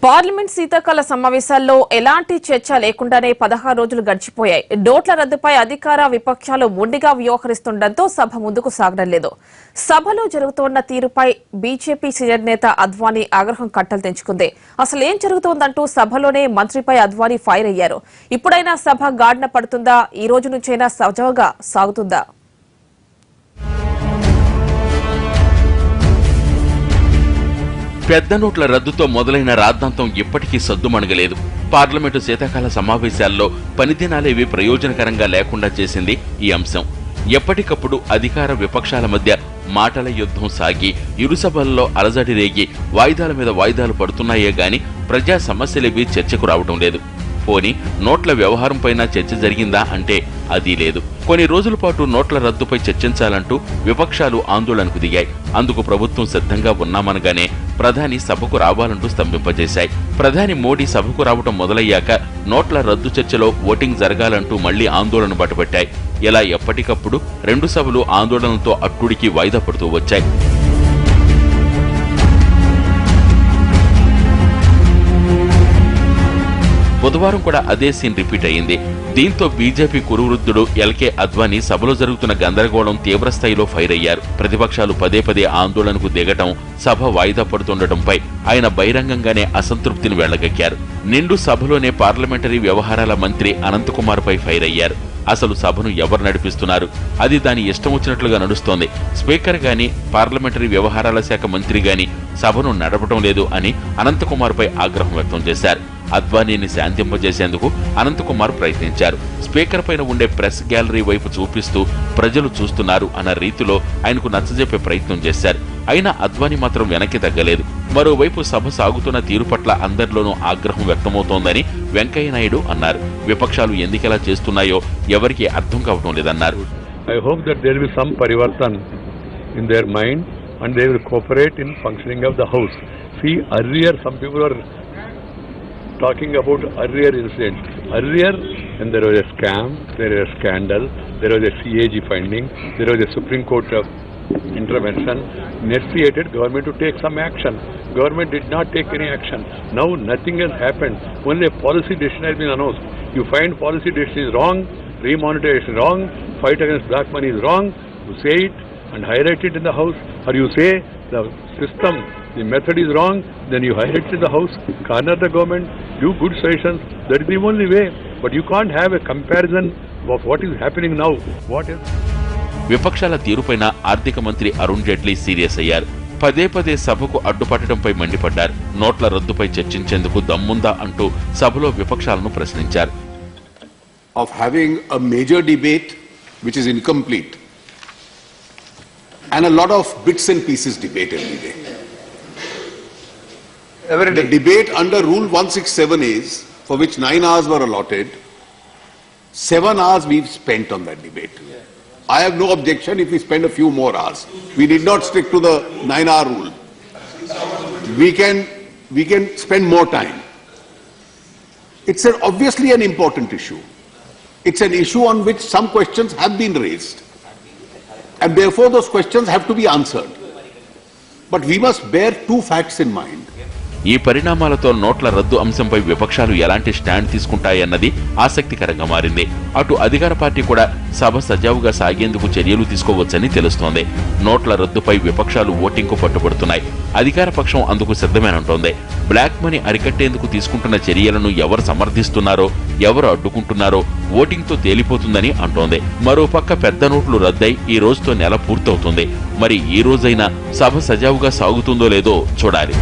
Parliament శీతాకాల సమావేశాల్లో ఎలాంటి చర్చ లేకుండానే 16 రోజులు గడిచిపోయాయి. నోట్ల రద్దుపై అధికార విపక్షాలు మొండిగా వ్యవహరిస్తుండటంతో సభ ముందుకు సాగడం లేదు. సభలో జరుగుతోన్న తీరుపై బీజేపీ సీనియర్ నేత అద్వానీ ఆగ్రహం కట్టలు తెంచుకుంది. అసలేం జరుగుతోందంటూ సభలోనే మంత్రిపై అద్వానీ ఫైర్ అయ్యారు. ఇప్పుడైనా సభ గాడిన పడుతుందా? ఈ రోజు నుంచైనా సజావుగా సాగుతుందా? పెద్ద నోట్ల రద్దుతో మొదలైన రాద్ధాంతం ఇప్పటికీ సద్దుమణగలేదు. పార్లమెంటు శీతాకాల సమావేశాల్లో పనిదినాలేవి ప్రయోజనకరంగా లేకుండా చేసింది ఈ అంశం. ఎప్పటికప్పుడు అధికార విపక్షాల మధ్య మాటల యుద్ధం సాగి ఇరు సభల్లో అలజడి రేగి వాయిదాల మీద వాయిదాలు పడుతున్నాయే గాని ప్రజా సమస్యలేవి చర్చకు రావడం లేదు. పోనీ నోట్ల వ్యవహారంపైన చర్చ జరిగిందా అంటే అది లేదు. కొన్ని రోజుల పాటు నోట్ల రద్దుపై చర్చించాలంటూ విపక్షాలు ఆందోళనకు దిగాయి. అందుకు ప్రభుత్వం సిద్ధంగా ఉన్నామనగానే ప్రధాని సభకు రావాలంటూ స్తంభింపజేశాయి. ప్రధాని మోడీ సభకు రావడం మొదలయ్యాక నోట్ల రద్దు చర్చలో ఓటింగ్ జరగాలంటూ మళ్లీ ఆందోళన బట్టబట్టాయి. ఇలా ఎప్పటికప్పుడు రెండు సభలు ఆందోళనతో అట్టుడికి వాయిదా పడుతూ వచ్చాయి. బుధవారం కూడా అదే సీన్ రిపీట్ అయింది. దీంతో బీజేపీ కురువృద్ధుడు ఎల్కే అద్వానీ సభలో జరుగుతున్న గందరగోళం తీవ్రస్థాయిలో ఫైర్ అయ్యారు. ప్రతిపక్షాలు పదే పదే ఆందోళనకు దిగటం, సభ వాయిదా పడుతుండటంపై ఆయన బహిరంగంగానే అసంతృప్తిని వెళ్లగక్కారు. నిండు సభలోనే పార్లమెంటరీ వ్యవహారాల మంత్రి అనంతకుమార్ పై ఫైర్ అయ్యారు. అసలు సభను ఎవరు నడిపిస్తున్నారు? అది దాని ఇష్టం వచ్చినట్లుగా నడుస్తోంది. స్పీకర్ గాని పార్లమెంటరీ వ్యవహారాల శాఖ మంత్రి గాని సభను నడపడం లేదు అని అనంతకుమార్ పై ఆగ్రహం వ్యక్తం చేశారు. అద్వానీని శాంతింపజేసేందుకు అనంతకుమార్ ప్రయత్నించారు. స్పీకర్ పైన ఉండే ప్రెస్ గ్యాలరీ వైపు చూపిస్తూ ప్రజలు చూస్తున్నారు అన్న రీతిలో ఆయనకు నచ్చజెప్పే ప్రయత్నం చేశారు. అయినా అద్వానీ మాత్రం వెనక్కి తగ్గలేదు. మరోవైపు సభ సాగుతున్న తీరు పట్ల అందరిలోనూ ఆగ్రహం వ్యక్తమవుతోందని వెంకయ్యనాయుడు అన్నారు. విపక్షాలు ఎందుకెలా చేస్తున్నాయో ఎవరికి అర్థం కావటం లేదన్నారు. I hope that there will be some parivartan in their mind and they will cooperate in functioning of the house. See, earlier some people were talking about earlier incidents. Earlier, when there was a scam, there was a scandal, there was a CAG finding, there was a Supreme Court intervention, necessitated government to take some action. Government did not take any action. Now nothing has happened. Only a policy decision has been announced. You find policy decision is wrong, remonetization is wrong, fight against black money is wrong, you say it and highlight it in the house, or you say the system, the method is wrong, then you highlight it in the house, corner the government, give good suggestions. That is the only way. But you can't have a comparison of what is happening now. What is? విపక్షాల తీరుపైన ఆర్థిక మంత్రి Arun Jaitley serious అయ్యారు. పదే పదే సభకు అడ్డుపట్టడంపై మండిపడ్డారు. నోట్ల రద్దుపై చర్చించేందుకు దమ్ముందా అంటూ సభలో విపక్షాలను ప్రశ్నించారు. Of having a major debate which is incomplete and a lot of bits and pieces debate every day. The debate under Rule 167 is, for which 9 hours were allotted, 7 hours we've spent on that debate. I have no objection if we spend a few more hours. We did not stick to the 9-hour rule. We can spend more time. It's obviously an important issue. It's an issue on which some questions have been raised. And therefore those questions have to be answered. But we must bear two facts in mind. ఈ పరిణామాలతో నోట్ల రద్దు అంశంపై విపక్షాలు ఎలాంటి stand తీసుకుంటాయన్నది ఆసక్తికరంగా మారింది. అటు అధికార పార్టీ కూడా సభ సజావుగా సాగేందుకు చర్యలు తీసుకోవచ్చని తెలుస్తోంది. నోట్ల రద్దుపై విపక్షాలు ఓటింగ్కు పట్టుబడుతున్నాయి. అధికార పక్షం అందుకు సిద్ధమేనంటోంది. బ్లాక్ మనీ అరికట్టేందుకు తీసుకుంటున్న చర్యలను ఎవరు సమర్థిస్తున్నారో, ఎవరు అడ్డుకుంటున్నారో ఓటింగ్తో తేలిపోతుందని అంటోంది. మరోపక్క పెద్ద నోట్లు రద్దై ఈ రోజుతో నెల పూర్తవుతుంది. మరి ఈ రోజైనా సభ సజావుగా సాగుతుందో లేదో చూడాలి.